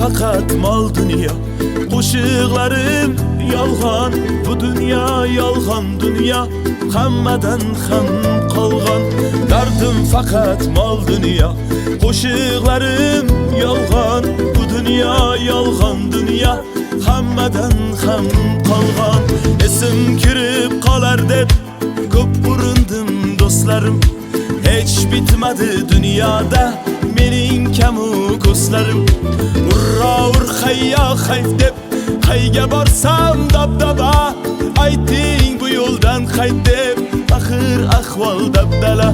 fakat mal dünya. Qo'shiqlarim yolg'on, bu dunyo yolg'on dunyo. Hammadan ham qolgan dardim fakat mal dünya. Qo'shiqlarim yolg'on, bu dunyo yolg'on dunyo. Hammadan ham qolgan esim kirib qolar deb ko'p urindim do'stlarim. Hech bitmadi dunyoda mening kamu ko'zlarim. Urra ur hayya hayf deb qayga borsam dabdaba. Ayting bu yo'ldan qayt deb axir ahvol dabdala.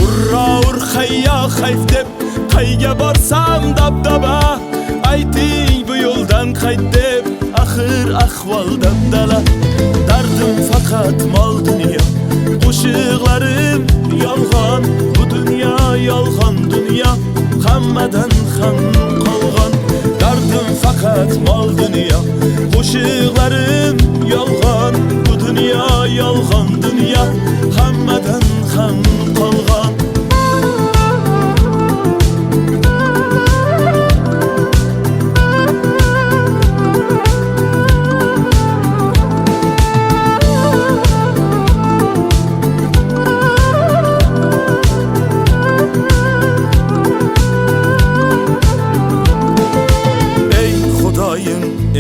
Urra ur hayya hayf deb qayga borsam dabdaba. Ayting bu yo'ldan qayt deb axir ahvol dabdala. Dardim faqat mol dunyo. Qo'shiqlarim yolg'on, bu dunyo yolg'on dunyo. Hammadan ham qolgan dardim faqat mol dunyo. Qo'shiqlarim yolg'on, bu dunyo yolg'on dunyo. Hammadan ham qolgan.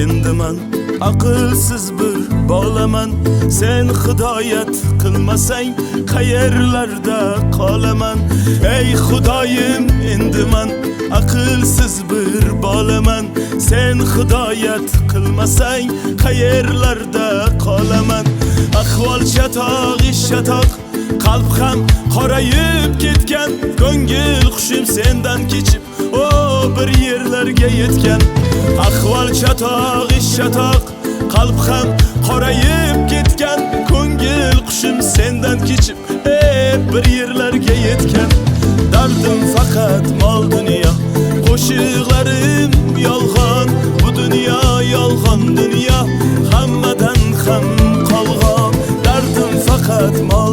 Endi men aqlsiz bir bolaman. Sen hidoyat qilmasang qayerlarda qolaman. Ey Xudoyim, endi men aqlsiz bir bolaman. Sen hidoyat qilmasang qayerlarda qolaman. Ahvol chatoq, ish chatoq, qalb ham qorayib ketgan. Ko'ngil xushim sendan kechib o bir yerlarga yetgan. Ahvol chatoq, ish chatoq, qalb ham qorayib ketgan. Ko'ngil qushim sendan kechib bir yerlarga yetgan. Dardim faqat mol dunyo. Qo'shiqlarim yolg'on, bu dunyo yolg'on dunyo. Hammadan ham qolgan dardim faqat mol